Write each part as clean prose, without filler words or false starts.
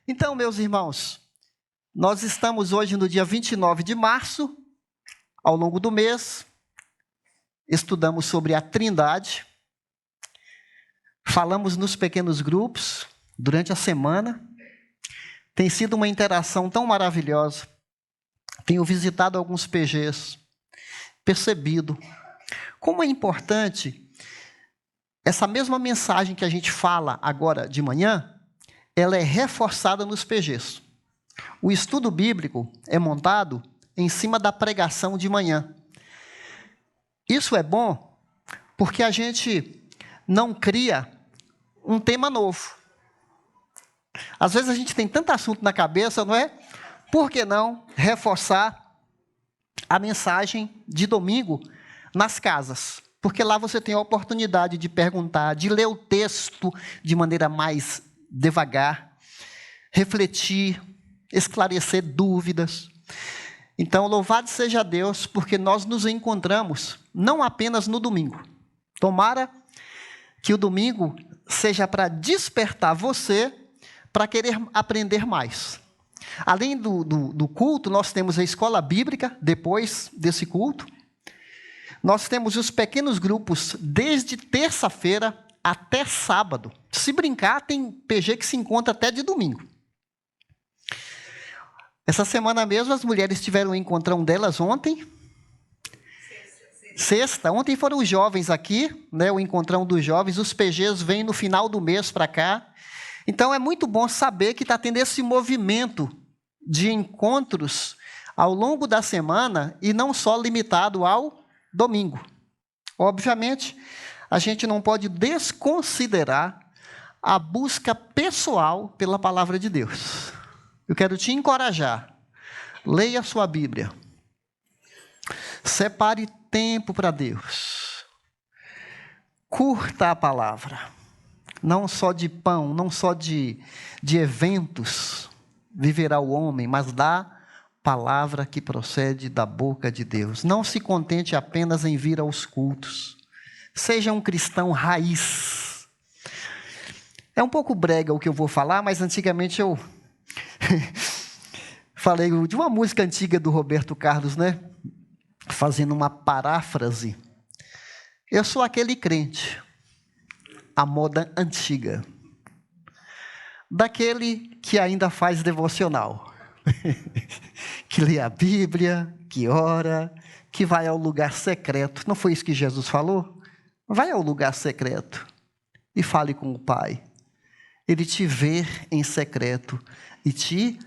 Então, meus irmãos, nós estamos hoje no dia 29 de março, ao longo do mês, estudamos sobre a Trindade, falamos nos pequenos grupos durante a semana, tem sido uma interação tão maravilhosa, tenho visitado alguns PGs, percebido como é importante essa mesma mensagem que a gente fala agora de manhã, ela é reforçada nos PGs. O estudo bíblico é montado em cima da pregação de manhã. Isso é bom porque a gente não cria um tema novo. Às vezes a gente tem tanto assunto na cabeça, não é? Por que não reforçar a mensagem de domingo nas casas? Porque lá você tem a oportunidade de perguntar, de ler o texto de maneira mais devagar, refletir, esclarecer dúvidas. Então, louvado seja Deus, porque nós nos encontramos não apenas no domingo. Tomara que o domingo seja para despertar você para querer aprender mais. Além do culto, nós temos a escola bíblica, depois desse culto. Nós temos os pequenos grupos desde terça-feira até sábado. Se brincar, tem PG que se encontra até de domingo. Essa semana mesmo, as mulheres tiveram um encontrão delas ontem. Sexta. Ontem foram os jovens aqui, né, o encontrão dos jovens. Os PGs vêm no final do mês para cá. Então, é muito bom saber que está tendo esse movimento de encontros ao longo da semana e não só limitado ao domingo. Obviamente, a gente não pode desconsiderar a busca pessoal pela palavra de Deus. Eu quero te encorajar. Leia a sua Bíblia. Separe tempo para Deus. Curta a palavra. Não só de pão, não só de eventos viverá o homem, mas da palavra que procede da boca de Deus. Não se contente apenas em vir aos cultos. Seja um cristão raiz. É um pouco brega o que eu vou falar, mas antigamente eu falei de uma música antiga do Roberto Carlos, né? Fazendo uma paráfrase. Eu sou aquele crente, a moda antiga, daquele que ainda faz devocional, que lê a Bíblia, que ora, que vai ao lugar secreto. Não foi isso que Jesus falou? Vai ao lugar secreto e fale com o Pai. Ele te vê em secreto e te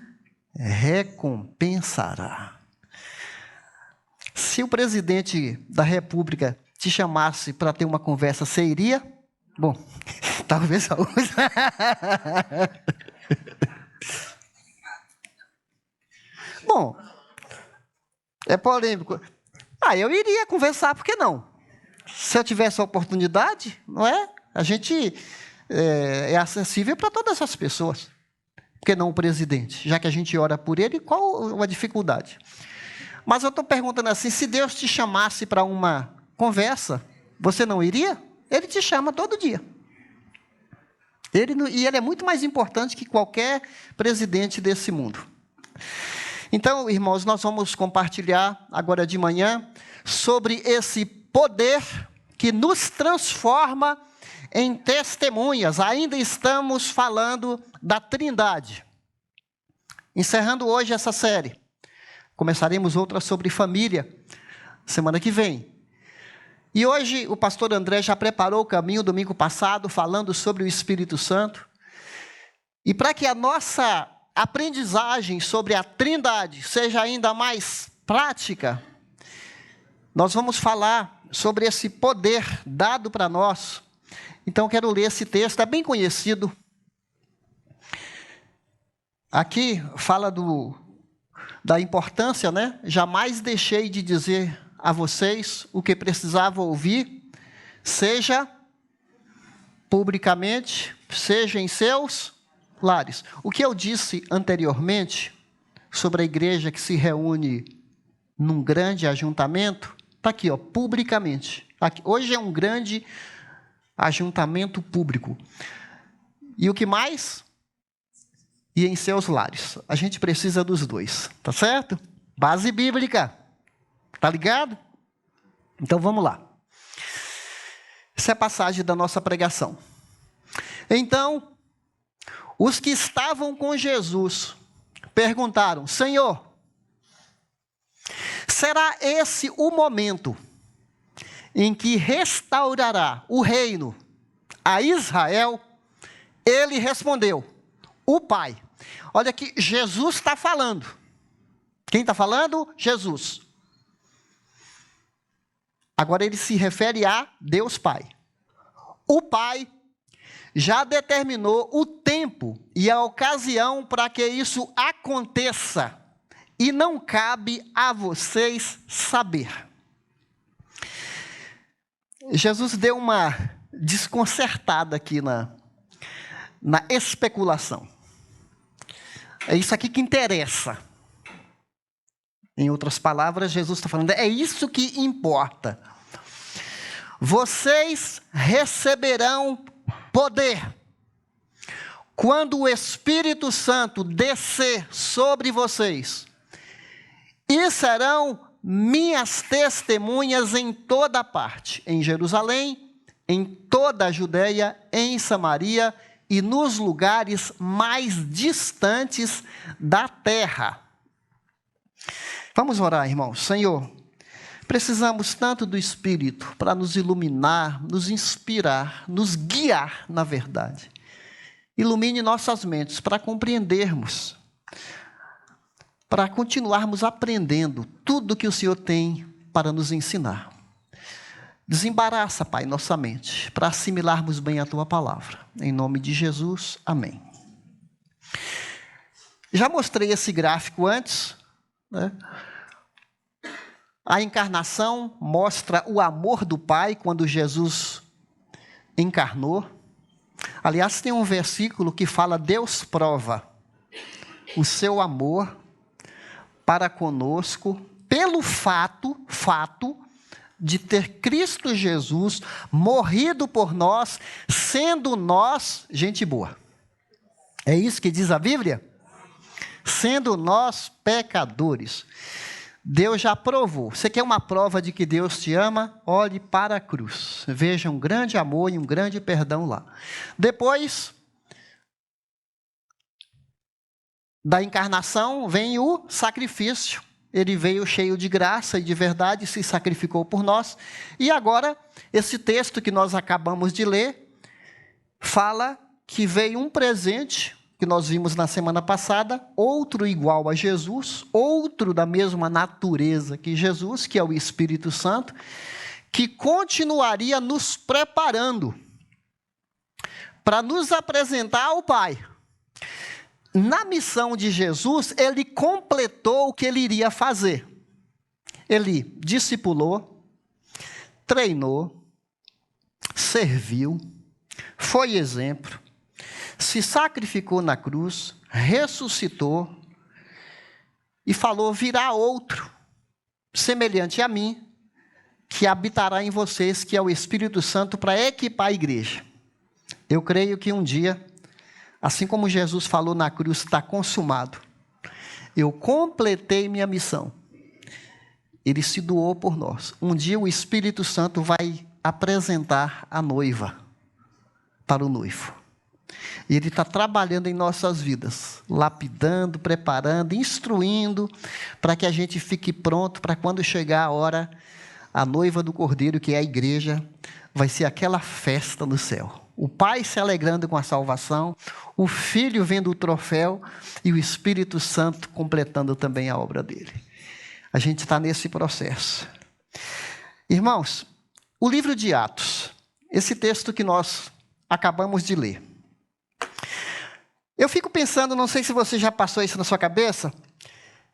recompensará. Se o presidente da República te chamasse para ter uma conversa, você iria? Bom, talvez alguns. Bom, é polêmico. Eu iria conversar, por que não? Se eu tivesse a oportunidade, não é? A gente é acessível para todas as pessoas. Por que não o presidente? Já que a gente ora por ele, qual a dificuldade? Mas eu estou perguntando assim, se Deus te chamasse para uma conversa, você não iria? Ele te chama todo dia. E ele é muito mais importante que qualquer presidente desse mundo. Então, irmãos, nós vamos compartilhar agora de manhã sobre esse poder que nos transforma em testemunhas. Ainda estamos falando da Trindade. Encerrando hoje essa série. Começaremos outra sobre família, semana que vem. E hoje o pastor André já preparou o caminho, domingo passado, falando sobre o Espírito Santo. E para que a nossa aprendizagem sobre a Trindade seja ainda mais prática, nós vamos falar sobre esse poder dado para nós. Então, eu quero ler esse texto, é bem conhecido. Aqui fala da importância, né? Jamais deixei de dizer a vocês o que precisava ouvir, seja publicamente, seja em seus lares. O que eu disse anteriormente sobre a igreja que se reúne num grande ajuntamento, está aqui, publicamente. Aqui, hoje é um grande ajuntamento público. E o que mais? e em seus lares. A gente precisa dos dois, tá certo? Base bíblica, tá ligado? Então vamos lá. Essa é a passagem da nossa pregação. Então, os que estavam com Jesus perguntaram: Senhor, será esse o momento em que restaurará o reino a Israel? Ele respondeu: o Pai. Olha que Jesus está falando. Quem está falando? Jesus. Agora ele se refere a Deus Pai. O Pai já determinou o tempo e a ocasião para que isso aconteça, e não cabe a vocês saber. Jesus deu uma desconcertada aqui na especulação. É isso aqui que interessa. Em outras palavras, Jesus está falando, é isso que importa. Vocês receberão poder quando o Espírito Santo descer sobre vocês, e serão minhas testemunhas em toda parte, em Jerusalém, em toda a Judeia, em Samaria e nos lugares mais distantes da terra. Vamos orar, irmãos. Senhor, precisamos tanto do Espírito para nos iluminar, nos inspirar, nos guiar na verdade. Ilumine nossas mentes para compreendermos, para continuarmos aprendendo tudo que o Senhor tem para nos ensinar. Desembaraça, Pai, nossa mente, para assimilarmos bem a Tua palavra. Em nome de Jesus, amém. Já mostrei esse gráfico antes, né? A encarnação mostra o amor do Pai quando Jesus encarnou. Aliás, tem um versículo que fala: Deus prova o seu amor para conosco pelo fato de ter Cristo Jesus morrido por nós, sendo nós gente boa. É isso que diz a Bíblia? Sendo nós pecadores. Deus já provou. Você quer uma prova de que Deus te ama? Olhe para a cruz. Veja um grande amor e um grande perdão lá. Depois da encarnação vem o sacrifício. Ele veio cheio de graça e de verdade, se sacrificou por nós. E agora, esse texto que nós acabamos de ler, fala que veio um presente, que nós vimos na semana passada, outro igual a Jesus, outro da mesma natureza que Jesus, que é o Espírito Santo, que continuaria nos preparando para nos apresentar ao Pai. Na missão de Jesus, ele completou o que ele iria fazer. Ele discipulou, treinou, serviu, foi exemplo, se sacrificou na cruz, ressuscitou e falou: virá outro, semelhante a mim, que habitará em vocês, que é o Espírito Santo, para equipar a igreja. Eu creio que um dia, assim como Jesus falou na cruz, está consumado, eu completei minha missão. Ele se doou por nós. Um dia o Espírito Santo vai apresentar a noiva para o noivo. E Ele está trabalhando em nossas vidas, lapidando, preparando, instruindo, para que a gente fique pronto para quando chegar a hora, a noiva do Cordeiro, que é a igreja, vai ser aquela festa no céu. O Pai se alegrando com a salvação, o Filho vendo o troféu e o Espírito Santo completando também a obra dele. A gente está nesse processo. Irmãos, o livro de Atos, esse texto que nós acabamos de ler. Eu fico pensando, não sei se você já passou isso na sua cabeça,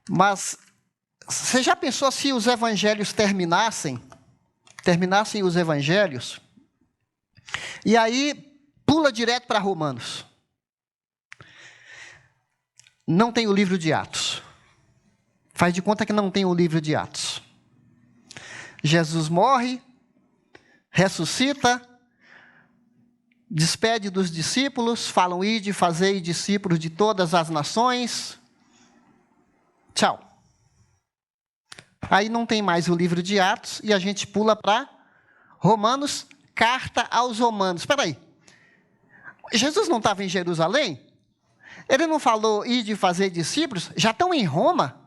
mas você já pensou se os evangelhos terminassem os evangelhos, e aí pula direto para Romanos. Não tem o livro de Atos. Faz de conta que não tem o livro de Atos. Jesus morre, ressuscita, despede dos discípulos, falam: ide, fazei discípulos de todas as nações. Tchau. Aí não tem mais o livro de Atos e a gente pula para Romanos, carta aos Romanos. Espera aí. Jesus não estava em Jerusalém? Ele não falou: ide, fazer discípulos? Já estão em Roma?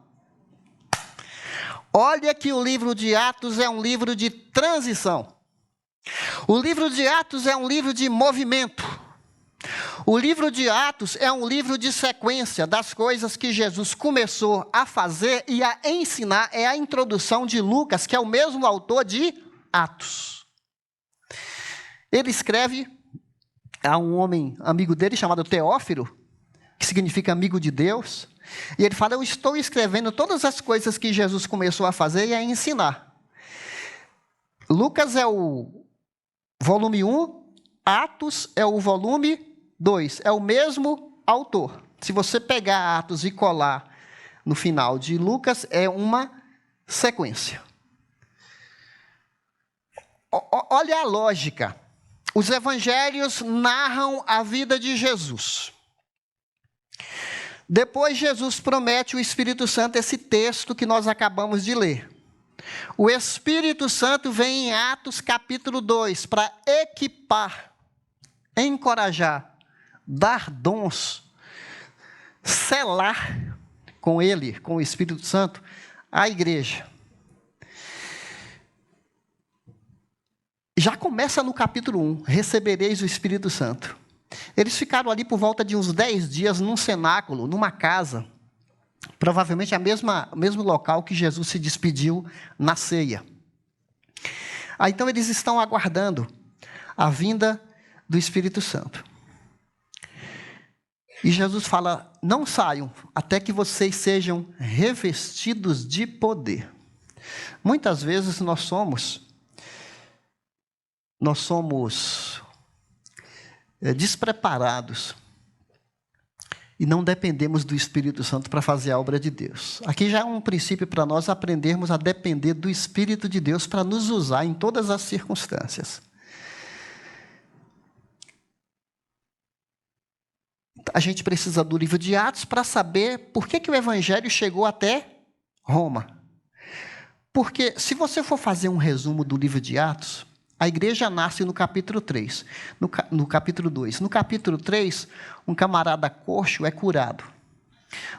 Olha que o livro de Atos é um livro de transição. O livro de Atos é um livro de movimento. O livro de Atos é um livro de sequência das coisas que Jesus começou a fazer e a ensinar. É a introdução de Lucas, que é o mesmo autor de Atos. Ele escreve a um homem amigo dele chamado Teófilo, que significa amigo de Deus. E ele fala: eu estou escrevendo todas as coisas que Jesus começou a fazer e a ensinar. Lucas é o volume 1, Atos é o volume 2. É o mesmo autor. Se você pegar Atos e colar no final de Lucas, é uma sequência. Olha a lógica. Os evangelhos narram a vida de Jesus. Depois Jesus promete o Espírito Santo, esse texto que nós acabamos de ler. O Espírito Santo vem em Atos capítulo 2 para equipar, encorajar, dar dons, selar com ele, com o Espírito Santo, a igreja. Já começa no capítulo 1, recebereis o Espírito Santo. Eles ficaram ali por volta de uns 10 dias num cenáculo, numa casa, provavelmente o mesmo local que Jesus se despediu na ceia. Então eles estão aguardando a vinda do Espírito Santo. E Jesus fala: não saiam até que vocês sejam revestidos de poder. Muitas vezes nós somos despreparados e não dependemos do Espírito Santo para fazer a obra de Deus. Aqui já é um princípio para nós aprendermos a depender do Espírito de Deus para nos usar em todas as circunstâncias. A gente precisa do livro de Atos para saber por que o Evangelho chegou até Roma. Porque se você for fazer um resumo do livro de Atos, a igreja nasce no capítulo 3, no capítulo 2. No capítulo 3, um camarada coxo é curado.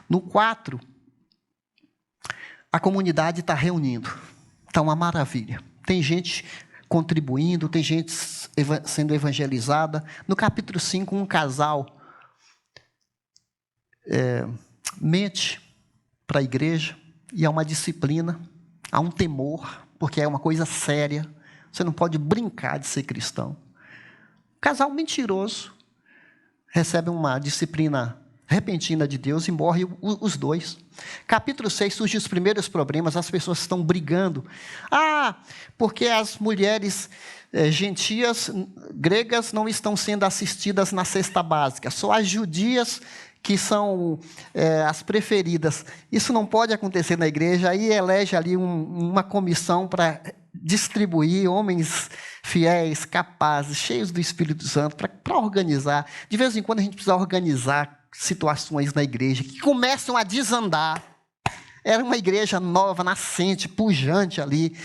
No 4, a comunidade está reunindo. Está uma maravilha. Tem gente contribuindo, tem gente sendo evangelizada. No capítulo 5, um casal mente para a igreja, e há uma disciplina, há um temor, porque é uma coisa séria. Você não pode brincar de ser cristão. Casal mentiroso recebe uma disciplina repentina de Deus e morre os dois. Capítulo 6, surgem os primeiros problemas, as pessoas estão brigando. Porque as mulheres gentias, gregas, não estão sendo assistidas na cesta básica. Só as judias que são as preferidas. Isso não pode acontecer na igreja. Aí elege ali uma comissão para distribuir homens fiéis, capazes, cheios do Espírito Santo, para organizar. De vez em quando a gente precisa organizar situações na igreja que começam a desandar. Era uma igreja nova, nascente, pujante ali.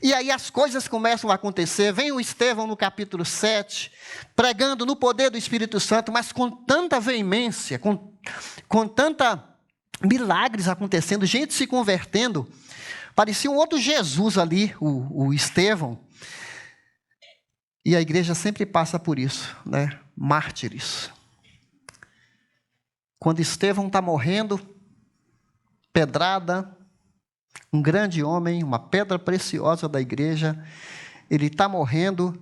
E aí as coisas começam a acontecer. Vem o Estevão no capítulo 7, pregando no poder do Espírito Santo, mas com tanta veemência, com tanta milagres acontecendo, gente se convertendo. Parecia um outro Jesus ali, o Estevão. E a igreja sempre passa por isso, né? Mártires. Quando Estevão está morrendo, pedrada, um grande homem, uma pedra preciosa da igreja, ele está morrendo,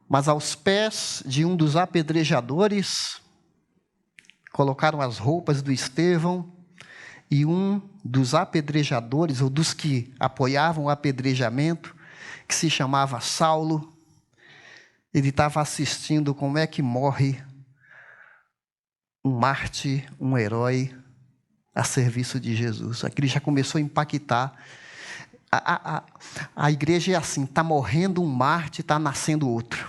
mas aos pés de um dos apedrejadores, colocaram as roupas do Estevão, e um dos apedrejadores, ou dos que apoiavam o apedrejamento, que se chamava Saulo, ele estava assistindo como é que morre um mártir, um herói, a serviço de Jesus. Aquilo já começou a impactar. A igreja é assim, está morrendo um mártir, está nascendo outro.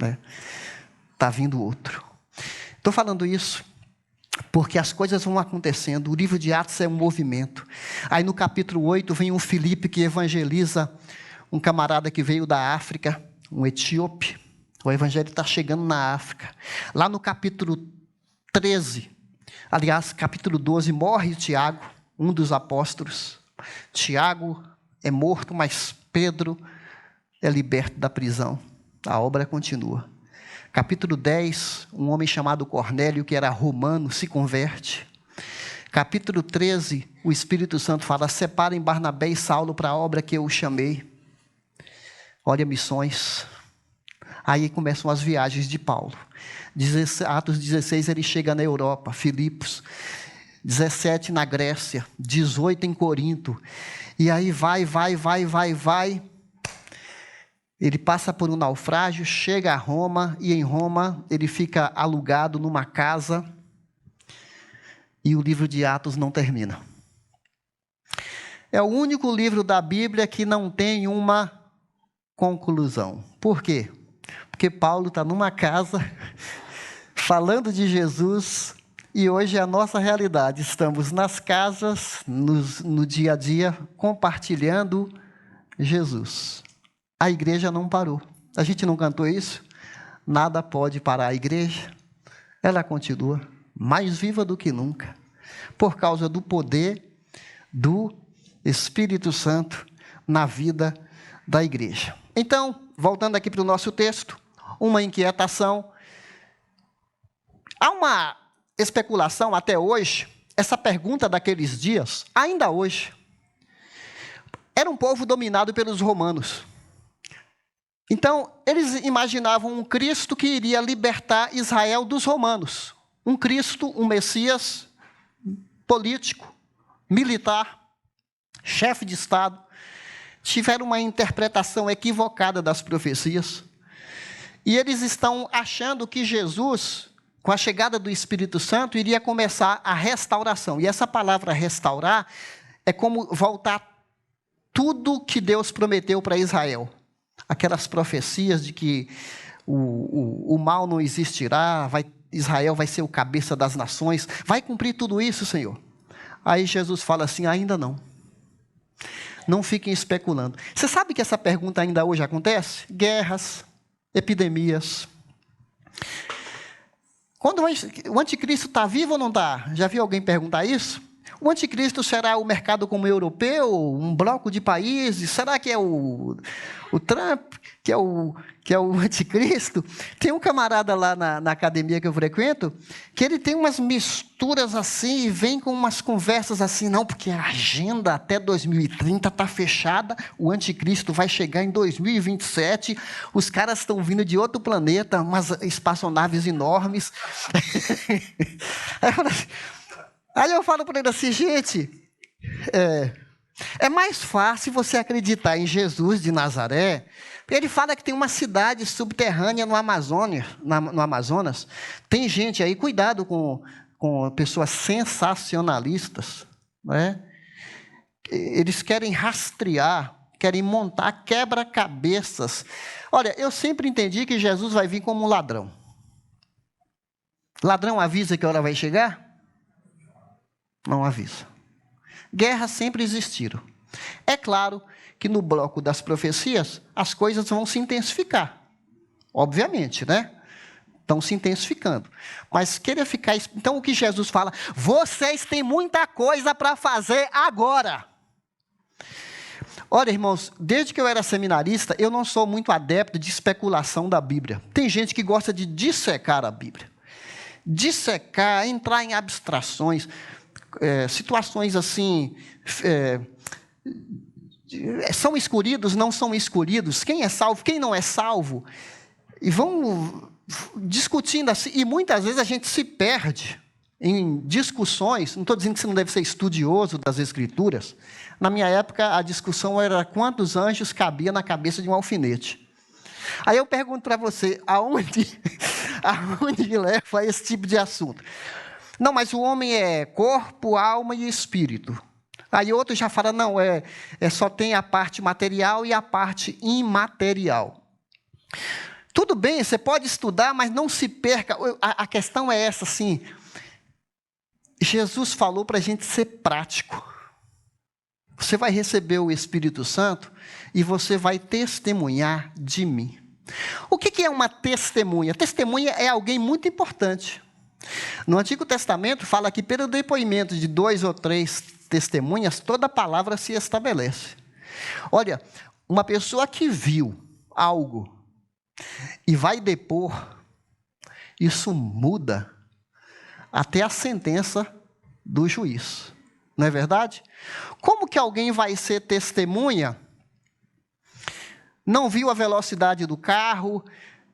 né? Está vindo outro. Estou falando isso porque as coisas vão acontecendo. O livro de Atos é um movimento. Aí no capítulo 8 vem um Filipe que evangeliza um camarada que veio da África, um etíope. O evangelho está chegando na África. Lá no capítulo 13, aliás, capítulo 12, morre Tiago, um dos apóstolos. Tiago é morto, mas Pedro é liberto da prisão. A obra continua. Capítulo 10, um homem chamado Cornélio, que era romano, se converte. Capítulo 13, o Espírito Santo fala: separem Barnabé e Saulo para a obra que eu os chamei. Olha, missões. Aí começam as viagens de Paulo. Atos 16, ele chega na Europa, Filipos. 17 na Grécia, 18 em Corinto. E aí vai. Ele passa por um naufrágio, chega a Roma, e em Roma ele fica alugado numa casa, e o livro de Atos não termina. É o único livro da Bíblia que não tem uma conclusão. Por quê? Porque Paulo está numa casa, falando de Jesus, e hoje é a nossa realidade. Estamos nas casas, no dia a dia, compartilhando Jesus. A igreja não parou. A gente não cantou isso? Nada pode parar a igreja. Ela continua mais viva do que nunca, por causa do poder do Espírito Santo na vida da igreja. Então, voltando aqui para o nosso texto, uma inquietação. Há uma especulação até hoje, essa pergunta daqueles dias, ainda hoje, era um povo dominado pelos romanos. Então, eles imaginavam um Cristo que iria libertar Israel dos romanos. Um Cristo, um Messias político, militar, chefe de Estado. Tiveram uma interpretação equivocada das profecias. E eles estão achando que Jesus, com a chegada do Espírito Santo, iria começar a restauração. E essa palavra restaurar é como voltar tudo que Deus prometeu para Israel. Aquelas profecias de que o mal não existirá, Israel vai ser o cabeça das nações. Vai cumprir tudo isso, Senhor? Aí Jesus fala assim: ainda não. Não fiquem especulando. Você sabe que essa pergunta ainda hoje acontece? Guerras, epidemias. Quando o anticristo está vivo ou não está? Já viu alguém perguntar isso? O anticristo será o mercado como europeu, um bloco de países? Será que é o Trump, que é o anticristo? Tem um camarada lá na academia que eu frequento, que ele tem umas misturas assim, e vem com umas conversas assim: não, porque a agenda até 2030 está fechada, o anticristo vai chegar em 2027, os caras estão vindo de outro planeta, umas espaçonaves enormes. Aí eu falo para ele assim: gente, é mais fácil você acreditar em Jesus de Nazaré, porque ele fala que tem uma cidade subterrânea no Amazonas. Tem gente aí, cuidado com pessoas sensacionalistas, não é? Eles querem rastrear, querem montar quebra-cabeças. Olha, eu sempre entendi que Jesus vai vir como um ladrão. Ladrão avisa que a hora vai chegar? Não avisa. Guerras sempre existiram. É claro que no bloco das profecias, as coisas vão se intensificar. Obviamente, né? Estão se intensificando. Mas querer ficar... Então, o que Jesus fala? Vocês têm muita coisa para fazer agora. Olha, irmãos, desde que eu era seminarista, eu não sou muito adepto de especulação da Bíblia. Tem gente que gosta de dissecar a Bíblia. Dissecar, entrar em abstrações... situações assim, são escolhidos, não são escolhidos, quem é salvo, quem não é salvo, e vão discutindo assim, e muitas vezes a gente se perde em discussões. Não estou dizendo que você não deve ser estudioso das Escrituras. Na minha época, a discussão era quantos anjos cabia na cabeça de um alfinete. Aí eu pergunto para você, aonde leva esse tipo de assunto? Não, mas o homem é corpo, alma e espírito. Aí outro já fala: não, só tem a parte material e a parte imaterial. Tudo Tudo bem, você pode estudar, mas não se perca. A questão é essa, assim. Jesus falou para a gente ser prático. Você vai receber o Espírito Santo e você vai testemunhar de mim. O que é uma testemunha? Testemunha é alguém muito importante. No Antigo Testamento fala que pelo depoimento de 2 ou 3 testemunhas, toda palavra se estabelece. Olha, uma pessoa que viu algo e vai depor, isso muda até a sentença do juiz. Não é verdade? Como que alguém vai ser testemunha? Não viu a velocidade do carro,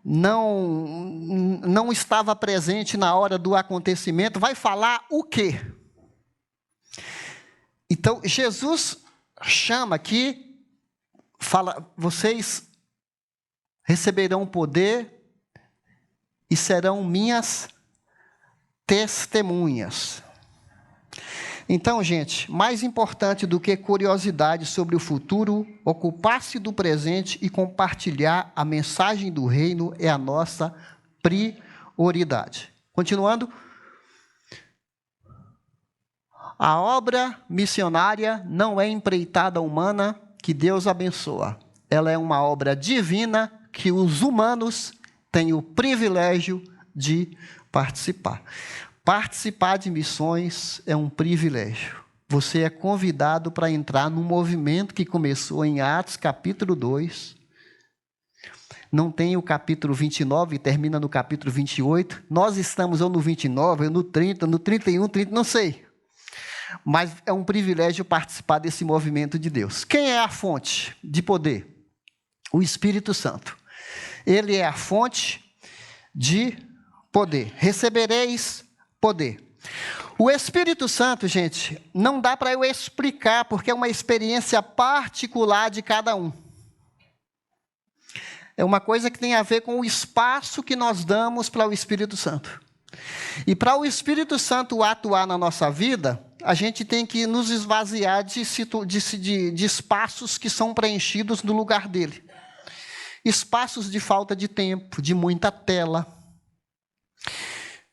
não estava presente na hora do acontecimento, vai falar o quê? Então, Jesus chama aqui, fala, vocês receberão poder e serão minhas testemunhas. Então, gente, mais importante do que curiosidade sobre o futuro, ocupar-se do presente e compartilhar a mensagem do reino é a nossa prioridade. Continuando. A obra missionária não é empreitada humana que Deus abençoa. Ela é uma obra divina que os humanos têm o privilégio de participar. Participar de missões é um privilégio. Você é convidado para entrar num movimento que começou em Atos, capítulo 2. Não tem o capítulo 29 e termina no capítulo 28. Nós estamos ou no 29, ou no 30, no 31, 30, não sei. Mas é um privilégio participar desse movimento de Deus. Quem é a fonte de poder? O Espírito Santo. Ele é a fonte de poder. Recebereis poder. O Espírito Santo, gente, não dá para eu explicar, porque é uma experiência particular de cada um. É uma coisa que tem a ver com o espaço que nós damos para o Espírito Santo. E para o Espírito Santo atuar na nossa vida, a gente tem que nos esvaziar de espaços que são preenchidos no lugar dele. Espaços de falta de tempo, de muita tela,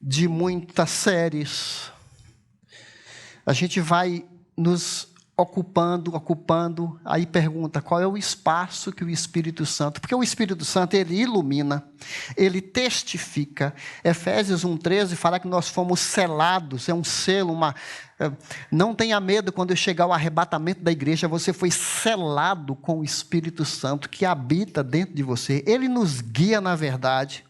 de muitas séries. A gente vai nos ocupando, aí pergunta, qual é o espaço que o Espírito Santo... Porque o Espírito Santo, ele ilumina, ele testifica. Efésios 1,13 fala que nós fomos selados, é um selo, não tenha medo quando chegar o arrebatamento da igreja, você foi selado com o Espírito Santo que habita dentro de você. Ele nos guia na verdade,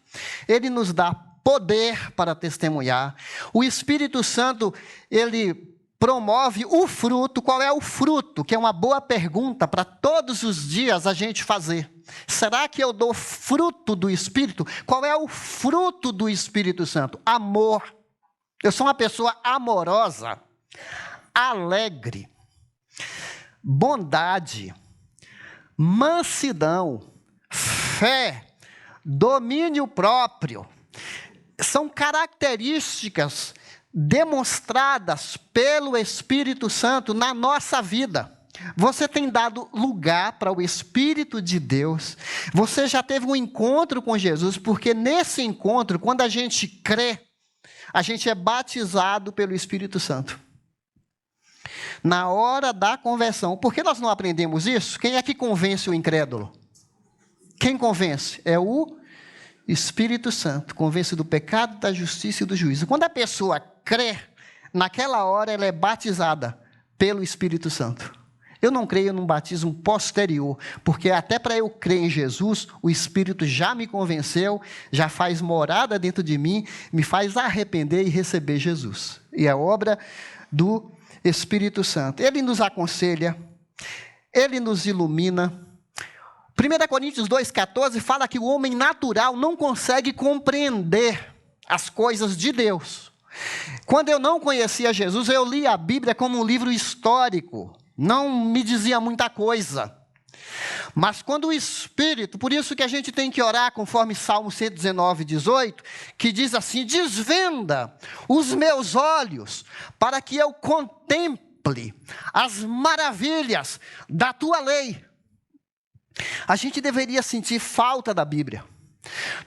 ele nos dá poder para testemunhar. O Espírito Santo, ele promove o fruto. Qual é o fruto? Que é uma boa pergunta para todos os dias a gente fazer. Será que eu dou fruto do Espírito? Qual é o fruto do Espírito Santo? Amor. Eu sou uma pessoa amorosa, alegre, bondade, mansidão, fé, domínio próprio. São características demonstradas pelo Espírito Santo na nossa vida. Você tem dado lugar para o Espírito de Deus. Você já teve um encontro com Jesus, porque nesse encontro, quando a gente crê, a gente é batizado pelo Espírito Santo. Na hora da conversão. Por que nós não aprendemos isso? Quem é que convence o incrédulo? Quem convence? É o Espírito Santo. Convence do pecado, da justiça e do juízo. Quando a pessoa crê, naquela hora ela é batizada pelo Espírito Santo. Eu não creio num batismo posterior, porque até para eu crer em Jesus, o Espírito já me convenceu, já faz morada dentro de mim, me faz arrepender e receber Jesus. E é obra do Espírito Santo. Ele nos aconselha, ele nos ilumina. 1 Coríntios 2,14 fala que o homem natural não consegue compreender as coisas de Deus. Quando eu não conhecia Jesus, eu li a Bíblia como um livro histórico. Não me dizia muita coisa. Mas quando o Espírito, por isso que a gente tem que orar conforme Salmo 119, 18, que diz assim, desvenda os meus olhos para que eu contemple as maravilhas da tua lei. A gente deveria sentir falta da Bíblia.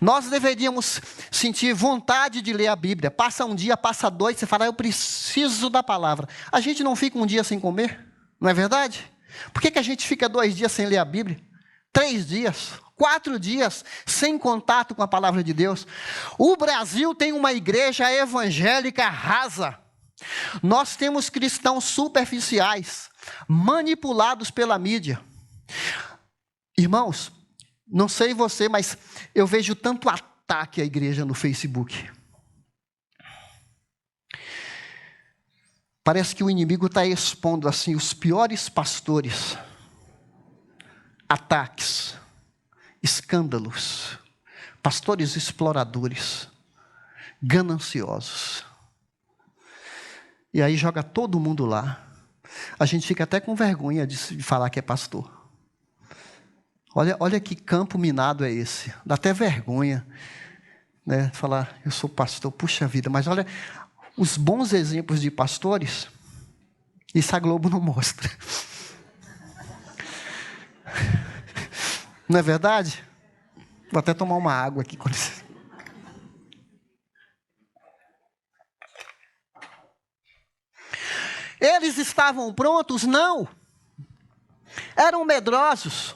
Nós deveríamos sentir vontade de ler a Bíblia. Passa um dia, passa dois, você fala, eu preciso da palavra. A gente não fica um dia sem comer, não é verdade? Por que a gente fica 2 dias sem ler a Bíblia? 3 dias, 4 dias sem contato com a palavra de Deus? O Brasil tem uma igreja evangélica rasa. Nós temos cristãos superficiais, manipulados pela mídia. Irmãos, não sei você, mas eu vejo tanto ataque à igreja no Facebook. Parece que o inimigo está expondo assim os piores pastores. Ataques, escândalos, pastores exploradores, gananciosos. E aí joga todo mundo lá. A gente fica até com vergonha de falar que é pastor. Olha que campo minado é esse. Dá até vergonha, né? Falar, eu sou pastor, puxa vida. Mas olha, os bons exemplos de pastores, isso a Globo não mostra. Não é verdade? Vou até tomar uma água aqui. Eles estavam prontos? Não. Eram medrosos.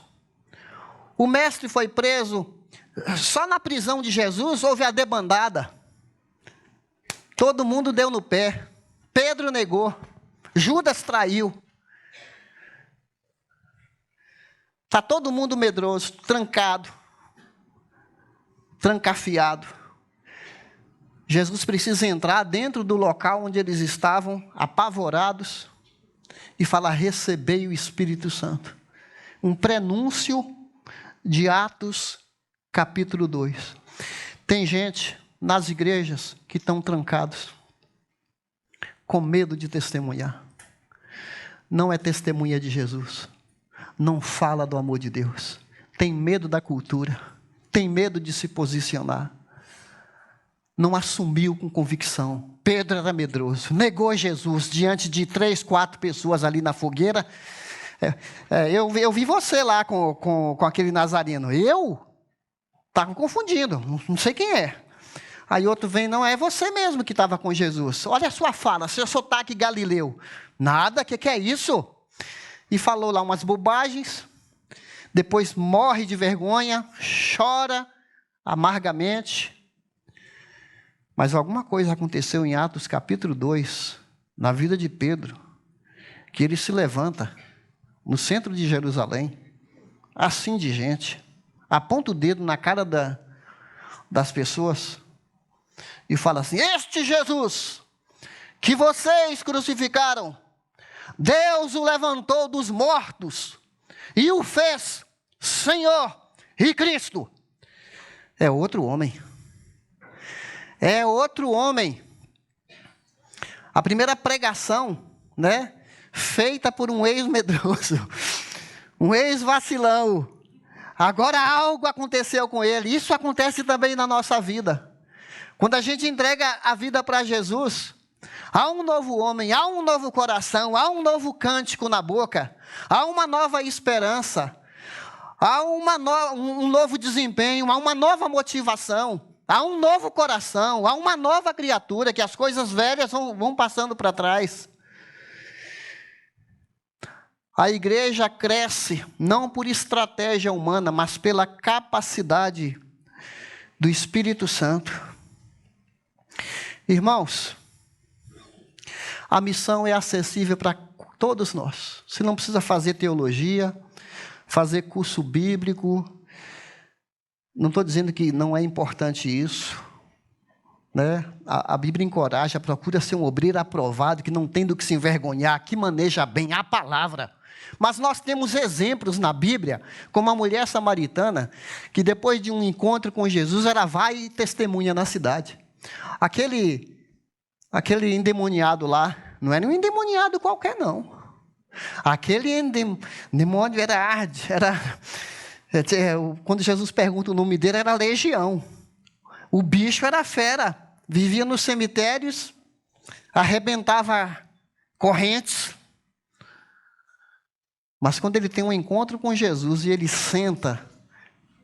O mestre foi preso. Só na prisão de Jesus houve a debandada. Todo mundo deu no pé. Pedro negou. Judas traiu. Está todo mundo medroso, trancado, trancafiado. Jesus precisa entrar dentro do local onde eles estavam, apavorados, e falar, recebei o Espírito Santo. Um prenúncio de Atos, capítulo 2. Tem gente nas igrejas que estão trancados, com medo de testemunhar. Não é testemunha de Jesus. Não fala do amor de Deus. Tem medo da cultura. Tem medo de se posicionar. Não assumiu com convicção. Pedro era medroso. Negou Jesus diante de 3, 4 pessoas ali na fogueira. Eu vi você lá com aquele nazareno. Eu? Estava confundindo. Não sei quem é. Aí outro vem, não, é você mesmo que estava com Jesus. Olha a sua fala, seu sotaque galileu. Nada, que é isso? E falou lá umas bobagens, depois morre de vergonha, chora amargamente. Mas alguma coisa aconteceu em Atos capítulo 2, na vida de Pedro, que ele se levanta no centro de Jerusalém, assim de gente, aponta o dedo na cara das pessoas e fala assim, este Jesus que vocês crucificaram, Deus o levantou dos mortos e o fez Senhor e Cristo. É outro homem. É outro homem. A primeira pregação, né, feita por um ex-medroso, um ex-vacilão. Agora algo aconteceu com ele. Isso acontece também na nossa vida. Quando a gente entrega a vida para Jesus, há um novo homem, há um novo coração, há um novo cântico na boca, há uma nova esperança, há um novo desempenho, há uma nova motivação, há um novo coração, há uma nova criatura, que as coisas velhas vão passando para trás. A igreja cresce, não por estratégia humana, mas pela capacidade do Espírito Santo. Irmãos, a missão é acessível para todos nós. Você não precisa fazer teologia, fazer curso bíblico. Não estou dizendo que não é importante isso, né? A Bíblia encoraja, procura ser um obreiro aprovado, que não tem do que se envergonhar, que maneja bem a palavra. Mas nós temos exemplos na Bíblia, como a mulher samaritana, que depois de um encontro com Jesus, ela vai e testemunha na cidade. Aquele endemoniado lá, não era um endemoniado qualquer, não. Aquele demônio era quando Jesus pergunta o nome dele, era legião. O bicho era fera, vivia nos cemitérios, arrebentava correntes. Mas quando ele tem um encontro com Jesus e ele senta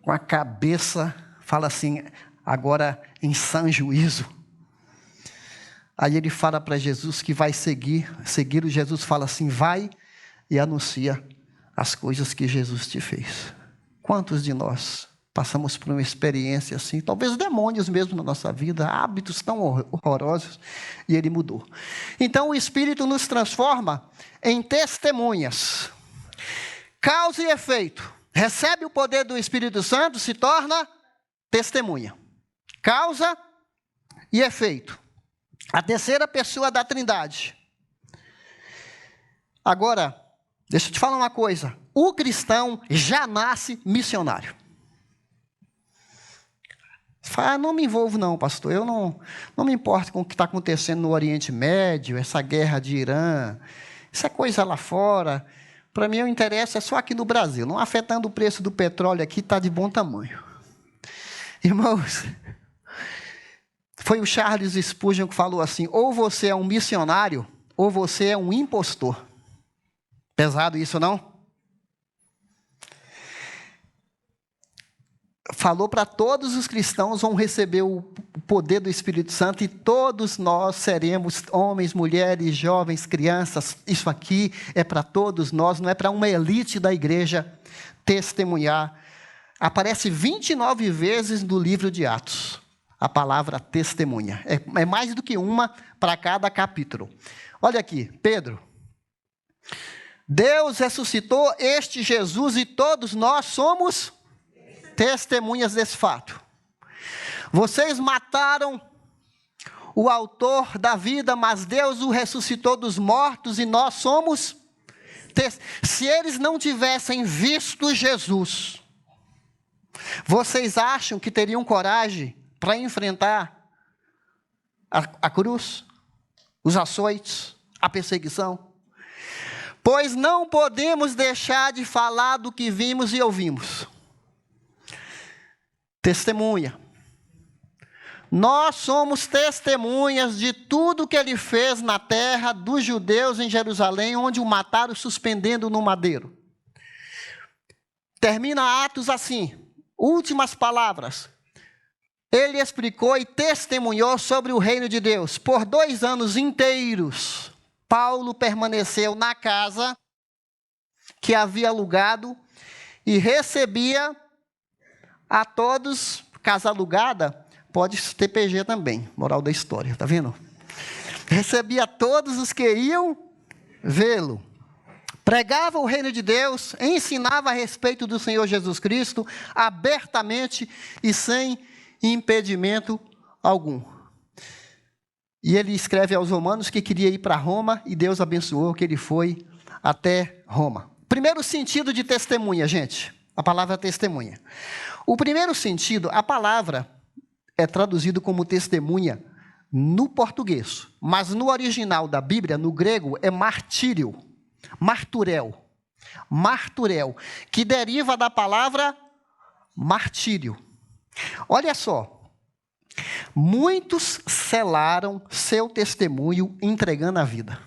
com a cabeça fala assim, agora em sã juízo. Aí ele fala para Jesus que vai seguir-o. Jesus fala assim, vai e anuncia as coisas que Jesus te fez. Quantos de nós passamos por uma experiência assim, talvez demônios mesmo na nossa vida, hábitos tão horrorosos, e ele mudou. Então o Espírito nos transforma em testemunhas. Causa e efeito. Recebe o poder do Espírito Santo, se torna testemunha. Causa e efeito. A terceira pessoa da Trindade. Agora, deixa eu te falar uma coisa. O cristão já nasce missionário. Fala, não me envolvo não, pastor. Eu não me importo com o que está acontecendo no Oriente Médio, essa guerra de Irã, essa coisa lá fora. Para mim, o interesse é só aqui no Brasil. Não afetando o preço do petróleo aqui, está de bom tamanho. Irmãos, foi o Charles Spurgeon que falou assim, ou você é um missionário, ou você é um impostor. Pesado isso, não? Falou para todos os cristãos, vão receber o poder do Espírito Santo, e todos nós seremos homens, mulheres, jovens, crianças. Isso aqui é para todos nós, não é para uma elite da igreja testemunhar. Aparece 29 vezes no livro de Atos, a palavra testemunha. É mais do que uma para cada capítulo. Olha aqui, Pedro. Deus ressuscitou este Jesus e todos nós somos testemunhas desse fato. Vocês mataram o autor da vida, mas Deus o ressuscitou dos mortos e nós somos. Se eles não tivessem visto Jesus, vocês acham que teriam coragem para enfrentar a cruz, os açoites, a perseguição? Pois não podemos deixar de falar do que vimos e ouvimos. Testemunha. Nós somos testemunhas de tudo que ele fez na terra dos judeus em Jerusalém, onde o mataram suspendendo no madeiro. Termina Atos assim, últimas palavras. Ele explicou e testemunhou sobre o reino de Deus. Por 2 anos inteiros, Paulo permaneceu na casa que havia alugado e recebia a todos. Casa alugada pode ter PG também, moral da história, tá vendo? Recebia todos os que iam vê-lo. Pregava o reino de Deus, ensinava a respeito do Senhor Jesus Cristo, abertamente e sem impedimento algum. E ele escreve aos romanos que queria ir para Roma, e Deus abençoou que ele foi até Roma. Primeiro sentido de testemunha, gente, a palavra testemunha. O primeiro sentido, a palavra é traduzido como testemunha no português, mas no original da Bíblia, no grego, é martírio, marturel, que deriva da palavra martírio. Olha só, muitos selaram seu testemunho entregando a vida.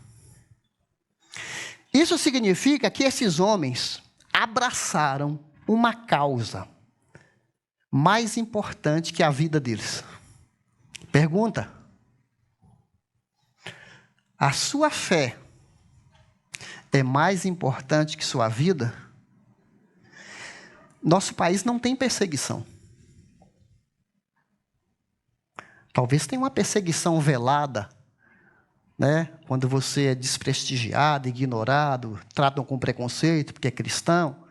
Isso significa que esses homens abraçaram uma causa mais importante que a vida deles. Pergunta: a sua fé é mais importante que sua vida? Nosso país não tem perseguição. Talvez tenha uma perseguição velada, né? Quando você é desprestigiado, ignorado, tratam com preconceito porque é cristão.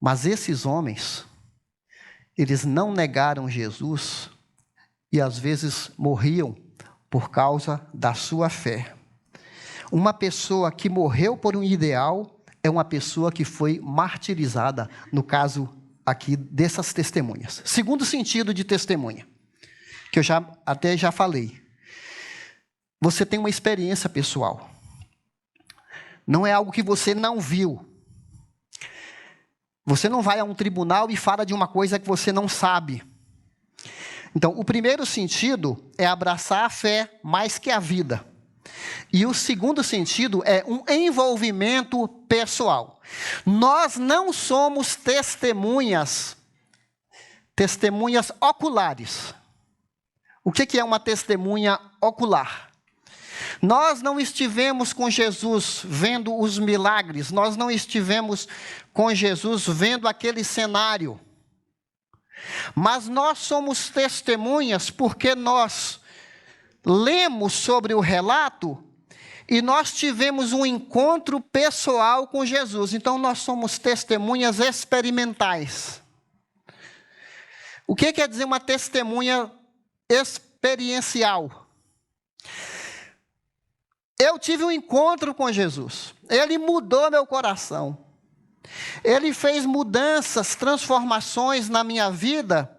Mas esses homens, eles não negaram Jesus e às vezes morriam por causa da sua fé. Uma pessoa que morreu por um ideal é uma pessoa que foi martirizada, no caso aqui dessas testemunhas. Segundo sentido de testemunha, que eu já falei. Você tem uma experiência pessoal. Não é algo que você não viu. Você não vai a um tribunal e fala de uma coisa que você não sabe. Então, o primeiro sentido é abraçar a fé mais que a vida. E o segundo sentido é um envolvimento pessoal. Nós não somos testemunhas testemunhas oculares. O que é uma testemunha ocular? Nós não estivemos com Jesus vendo os milagres, nós não estivemos com Jesus vendo aquele cenário. Mas nós somos testemunhas porque nós lemos sobre o relato e nós tivemos um encontro pessoal com Jesus. Então nós somos testemunhas experimentais. O que quer dizer uma testemunha experiencial? Eu tive um encontro com Jesus. Ele mudou meu coração. Ele fez mudanças, transformações na minha vida,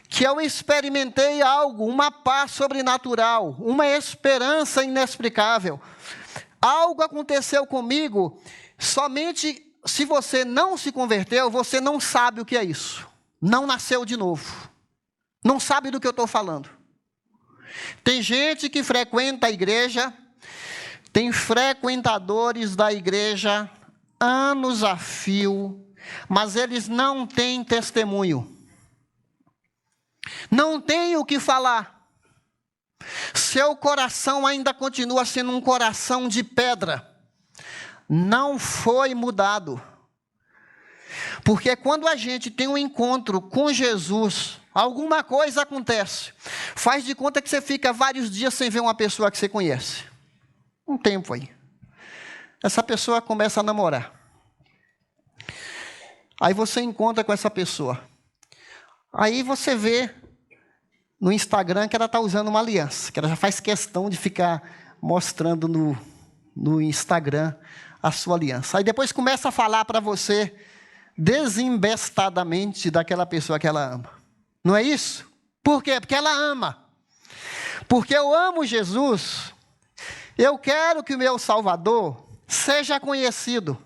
que eu experimentei algo, uma paz sobrenatural, uma esperança inexplicável. Algo aconteceu comigo, somente se você não se converteu, você não sabe o que é isso. Não nasceu de novo. Não sabe do que eu estou falando. Tem gente que frequenta a igreja, tem frequentadores da igreja anos a fio, mas eles não têm testemunho. Não tem o que falar. Seu coração ainda continua sendo um coração de pedra. Não foi mudado. Porque quando a gente tem um encontro com Jesus, alguma coisa acontece. Faz de conta que você fica vários dias sem ver uma pessoa que você conhece. Um tempo aí. Essa pessoa começa a namorar. Aí você encontra com essa pessoa. Aí você vê no Instagram que ela está usando uma aliança. Que ela já faz questão de ficar mostrando no Instagram a sua aliança. Aí depois começa a falar para você desembestadamente daquela pessoa que ela ama. Não é isso? Por quê? Porque ela ama. Porque eu amo Jesus. Eu quero que o meu Salvador seja conhecido.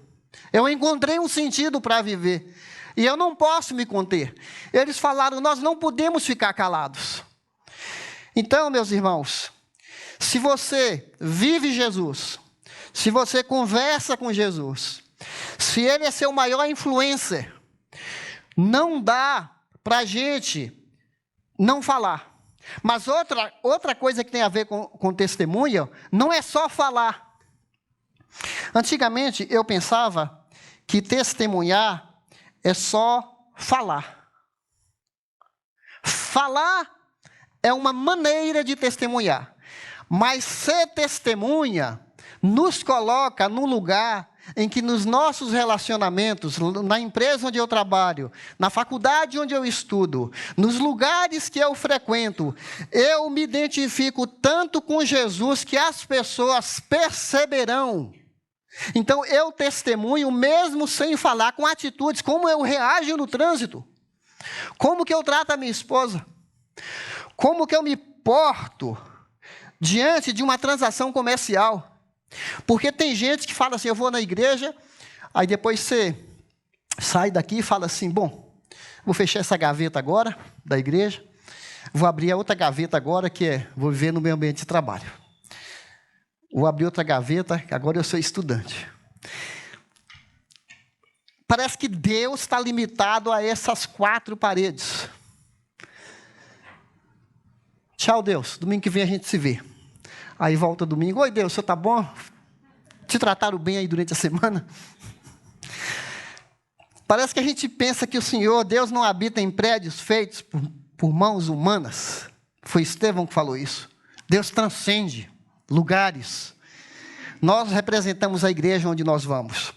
Eu encontrei um sentido para viver. E eu não posso me conter. Eles falaram, nós não podemos ficar calados. Então, meus irmãos, se você vive Jesus, se você conversa com Jesus, se Ele é seu maior influencer, não dá para a gente não falar. Mas outra coisa que tem a ver com testemunha, não é só falar. Antigamente, eu pensava que testemunhar é só falar. Falar é uma maneira de testemunhar. Mas ser testemunha nos coloca no lugar em que nos nossos relacionamentos, na empresa onde eu trabalho, na faculdade onde eu estudo, nos lugares que eu frequento, eu me identifico tanto com Jesus que as pessoas perceberão. Então eu testemunho mesmo sem falar, com atitudes, como eu reajo no trânsito, como que eu trato a minha esposa, como que eu me porto diante de uma transação comercial. Porque tem gente que fala assim, eu vou na igreja, aí depois você sai daqui e fala assim, bom, vou fechar essa gaveta agora, da igreja, vou abrir a outra gaveta agora, vou viver no meu ambiente de trabalho. Vou abrir outra gaveta, agora eu sou estudante. Parece que Deus está limitado a essas 4 paredes. Tchau, Deus, domingo que vem a gente se vê. Aí volta domingo, oi Deus, o senhor está bom? Te trataram bem aí durante a semana? Parece que a gente pensa que o Senhor, Deus não habita em prédios feitos por mãos humanas. Foi Estevão que falou isso. Deus transcende lugares. Nós representamos a igreja onde nós vamos.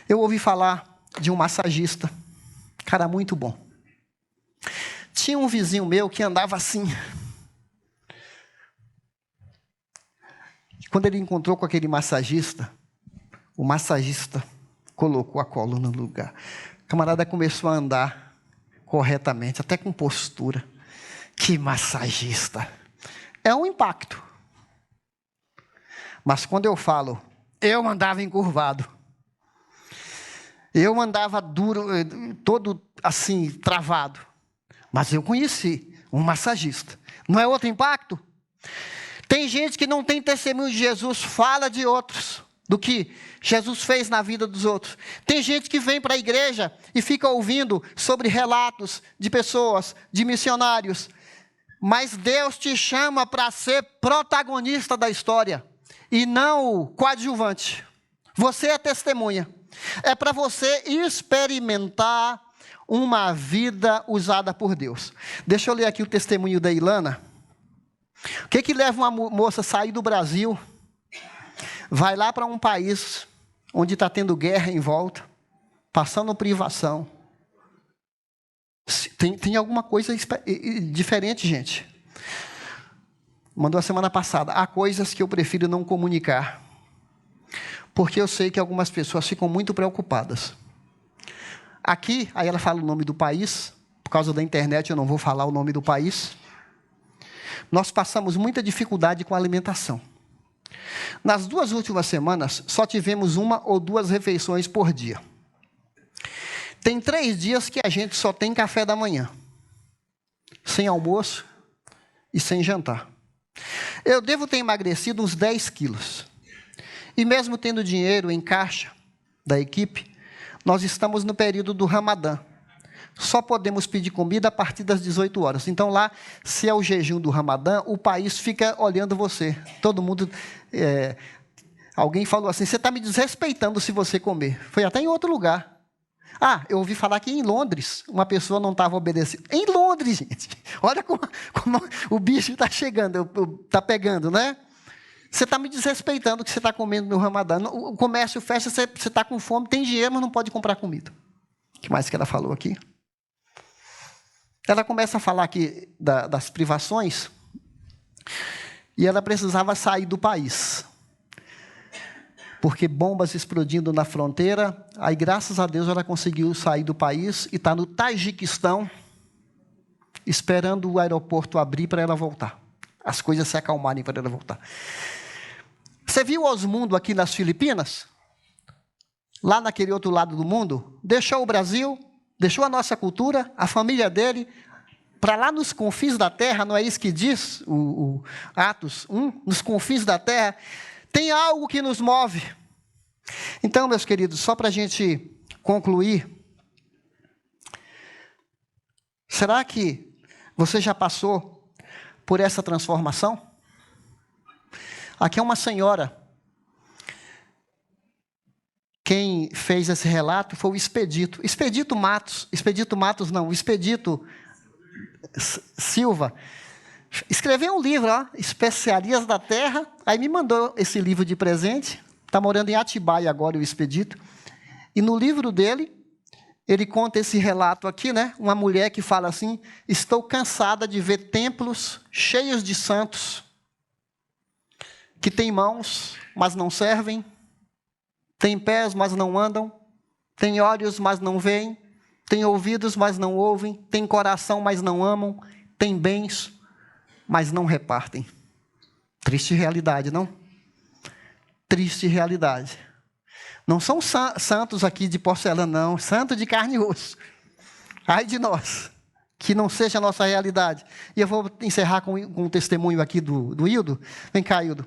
Eu ouvi falar de um massagista, cara muito bom. Tinha um vizinho meu que andava assim. Quando ele encontrou com aquele massagista, o massagista colocou a coluna no lugar. O camarada começou a andar corretamente, até com postura. Que massagista! É um impacto. Mas quando eu falo, eu andava encurvado. Eu andava duro, todo assim, travado. Mas eu conheci um massagista. Não é outro impacto? Tem gente que não tem testemunho de Jesus, fala de outros. do que Jesus fez na vida dos outros. Tem gente que vem para a igreja e fica ouvindo sobre relatos de pessoas, de missionários, mas Deus te chama para ser protagonista da história e não coadjuvante. Você é testemunha. É para você experimentar uma vida usada por Deus. Deixa eu ler aqui o testemunho da Ilana. O que leva uma moça a sair do Brasil, vai lá para um país onde está tendo guerra em volta, passando privação? Tem alguma coisa diferente, gente. Mandou a semana passada. Há coisas que eu prefiro não comunicar, porque eu sei que algumas pessoas ficam muito preocupadas. Aqui, aí ela fala o nome do país. Por causa da internet eu não vou falar o nome do país. Nós passamos muita dificuldade com a alimentação. Nas 2 últimas semanas, só tivemos 1 ou 2 refeições por dia. Tem 3 dias que a gente só tem café da manhã, sem almoço e sem jantar. Eu devo ter emagrecido uns 10 quilos. E mesmo tendo dinheiro em caixa da equipe, nós estamos no período do Ramadã. Só podemos pedir comida a partir das 18 horas. Então lá, se é o jejum do Ramadã, o país fica olhando você. Todo mundo... alguém falou assim, você está me desrespeitando se você comer. Foi até em outro lugar. Eu ouvi falar que em Londres, uma pessoa não estava obedecendo. Em Londres, gente. Olha como o bicho está chegando, está pegando, né? Você está me desrespeitando que você está comendo no Ramadã. O comércio fecha, você está com fome, tem dinheiro, mas não pode comprar comida. O que mais que ela falou aqui? Ela começa a falar aqui das privações, e ela precisava sair do país, porque bombas explodindo na fronteira. Aí, graças a Deus, ela conseguiu sair do país e está no Tajiquistão, esperando o aeroporto abrir para ela voltar. As coisas se acalmarem para ela voltar. Você viu Osmundo aqui nas Filipinas? Lá naquele outro lado do mundo? Deixou o Brasil, deixou a nossa cultura, a família dele, para lá nos confins da terra. Não é isso que diz o Atos 1? Nos confins da terra. Tem algo que nos move. Então, meus queridos, só para a gente concluir, será que você já passou por essa transformação? Aqui é uma senhora. Quem fez esse relato foi o Expedito. Expedito Silva. Escreveu um livro, Especiarias da Terra. Aí me mandou esse livro de presente. Está morando em Atibaia agora, o Expedito. E no livro dele, ele conta esse relato aqui, né? Uma mulher que fala assim: estou cansada de ver templos cheios de santos, que têm mãos, mas não servem, têm pés, mas não andam, têm olhos, mas não veem, têm ouvidos, mas não ouvem, têm coração, mas não amam, têm bens, mas não repartem. Triste realidade, não? Triste realidade. Não são santos aqui de porcelana, não. Santo de carne e osso. Ai de nós, que não seja a nossa realidade. E eu vou encerrar com um testemunho aqui do Hildo. Vem cá, Hildo.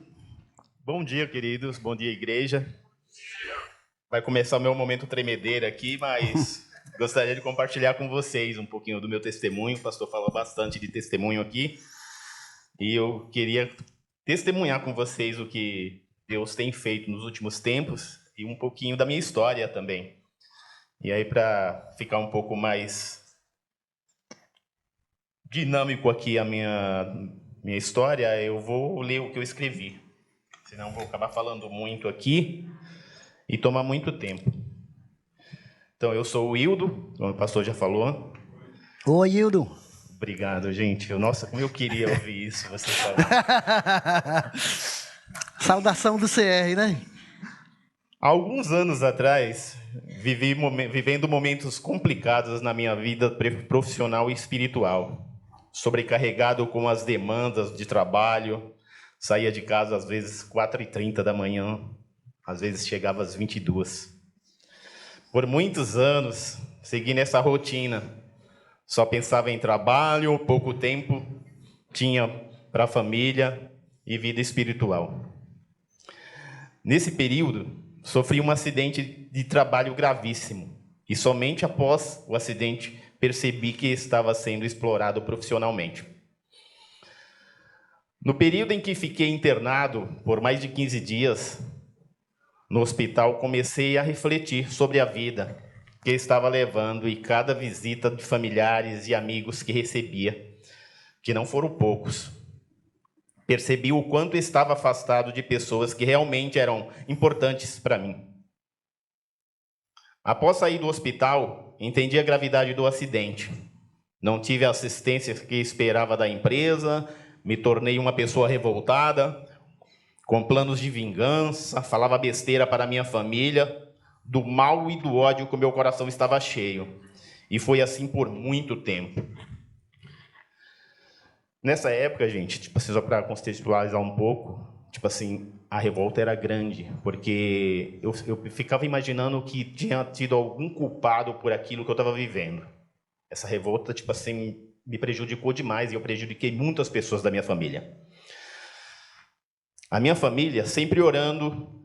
Bom dia, queridos. Bom dia, igreja. Vai começar o meu momento tremedeira aqui, mas gostaria de compartilhar com vocês um pouquinho do meu testemunho. O pastor falou bastante de testemunho aqui. E eu queria testemunhar com vocês o que Deus tem feito nos últimos tempos e um pouquinho da minha história também. E aí, para ficar um pouco mais dinâmico aqui a minha história, eu vou ler o que eu escrevi. Senão vou acabar falando muito aqui e tomar muito tempo. Então, eu sou o Hildo, como o pastor já falou. Oi, Hildo. Obrigado, gente. Nossa, como eu queria ouvir isso, você falou. Saudação do CR, né? Há alguns anos atrás, vivendo momentos complicados na minha vida profissional e espiritual. Sobrecarregado com as demandas de trabalho. Saía de casa, às vezes, 4h30 da manhã. Às vezes, chegava às 22h. Por muitos anos, segui nessa rotina. Só pensava em trabalho, pouco tempo tinha para a família e vida espiritual. Nesse período, sofri um acidente de trabalho gravíssimo. E somente após o acidente percebi que estava sendo explorado profissionalmente. No período em que fiquei internado por mais de 15 dias no hospital, comecei a refletir sobre a vida que estava levando e cada visita de familiares e amigos que recebia, que não foram poucos. Percebi o quanto estava afastado de pessoas que realmente eram importantes para mim. Após sair do hospital, entendi a gravidade do acidente. Não tive a assistência que esperava da empresa, me tornei uma pessoa revoltada, com planos de vingança, falava besteira para minha família, do mal e do ódio que o meu coração estava cheio. E foi assim por muito tempo. Nessa época, gente, só para contextualizar um pouco, a revolta era grande, porque eu ficava imaginando que tinha tido algum culpado por aquilo que eu estava vivendo. Essa revolta, me prejudicou demais e eu prejudiquei muitas pessoas da minha família. A minha família sempre orando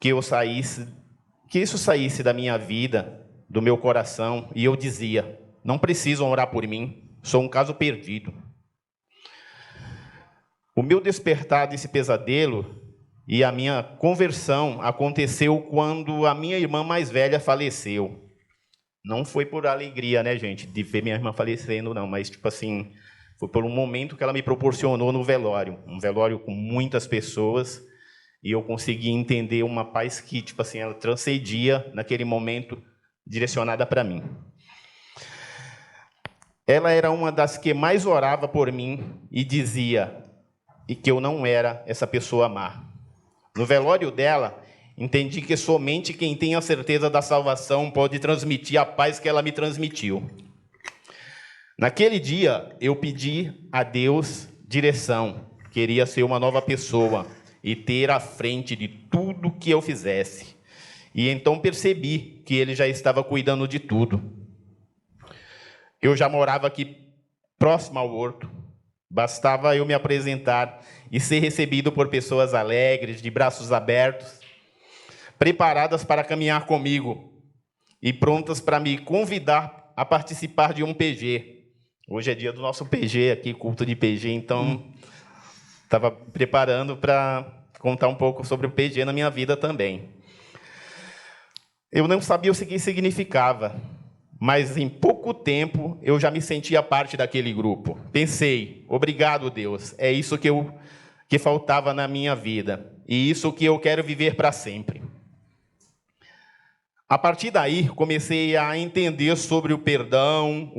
que isso saísse da minha vida, do meu coração, e eu dizia: não precisam orar por mim, sou um caso perdido. O meu despertar desse pesadelo e a minha conversão aconteceu quando a minha irmã mais velha faleceu. Não foi por alegria, né, gente, de ver minha irmã falecendo, não, mas, foi por um momento que ela me proporcionou no velório. Um velório com muitas pessoas, e eu consegui entender uma paz que, ela transcendia, naquele momento, direcionada para mim. Ela era uma das que mais orava por mim e dizia e que eu não era essa pessoa má. No velório dela, entendi que somente quem tem a certeza da salvação pode transmitir a paz que ela me transmitiu. Naquele dia, eu pedi a Deus direção. Queria ser uma nova pessoa e ter à frente de tudo que eu fizesse. E então percebi que Ele já estava cuidando de tudo. Eu já morava aqui próximo ao horto. Bastava eu me apresentar e ser recebido por pessoas alegres, de braços abertos, preparadas para caminhar comigo e prontas para me convidar a participar de um PG. Hoje é dia do nosso PG aqui, culto de PG, então estava preparando para contar um pouco sobre o PG na minha vida também. Eu não sabia o que significava, mas em pouco tempo eu já me sentia parte daquele grupo. Pensei: obrigado, Deus, é isso que faltava na minha vida, e isso que eu quero viver para sempre. A partir daí, comecei a entender sobre o perdão,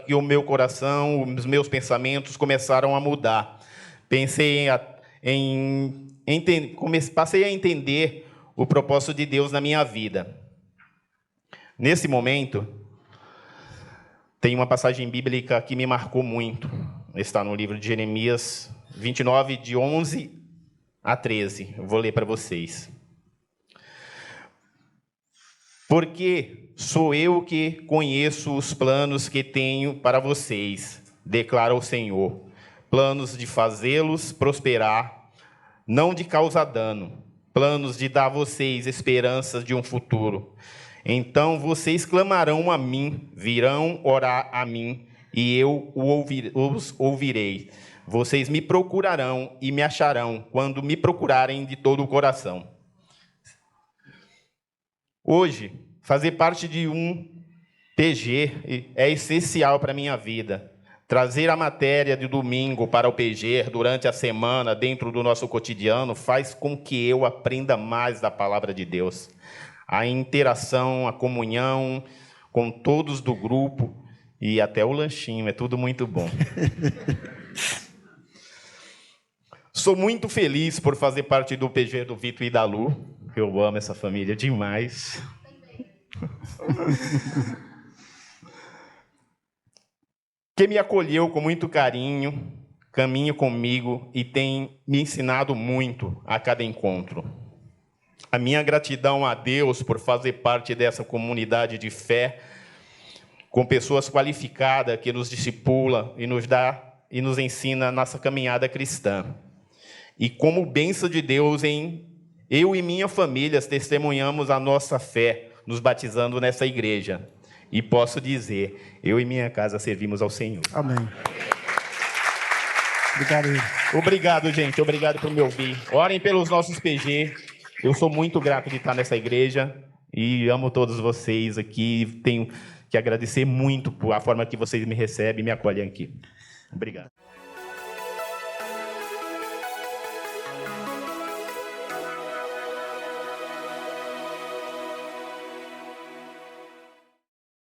que o meu coração, os meus pensamentos começaram a mudar. Passei a entender o propósito de Deus na minha vida. Nesse momento, tem uma passagem bíblica que me marcou muito. Está no livro de Jeremias 29, de 11 a 13. Eu vou ler para vocês. Porque sou eu que conheço os planos que tenho para vocês, declara o Senhor. Planos de fazê-los prosperar, não de causar dano. Planos de dar a vocês esperanças de um futuro. Então vocês clamarão a mim, virão orar a mim, e eu os ouvirei. Vocês me procurarão e me acharão, quando me procurarem de todo o coração. Hoje, fazer parte de um PG é essencial para a minha vida. Trazer a matéria de domingo para o PG durante a semana, dentro do nosso cotidiano, faz com que eu aprenda mais da palavra de Deus. A interação, a comunhão com todos do grupo e até o lanchinho, é tudo muito bom. Sou muito feliz por fazer parte do PG do Vitor e da Lu. Eu amo essa família demais. Que me acolheu com muito carinho, caminha comigo e tem me ensinado muito a cada encontro. A minha gratidão a Deus por fazer parte dessa comunidade de fé, com pessoas qualificadas que nos discipula e nos ensina a nossa caminhada cristã. E como bênção de Deus em Eu e minha família testemunhamos a nossa fé nos batizando nessa igreja. E posso dizer, eu e minha casa servimos ao Senhor. Amém. Obrigado. Obrigado, gente. Obrigado por me ouvir. Orem pelos nossos PG. Eu sou muito grato de estar nessa igreja e amo todos vocês aqui. Tenho que agradecer muito por a forma que vocês me recebem e me acolhem aqui. Obrigado.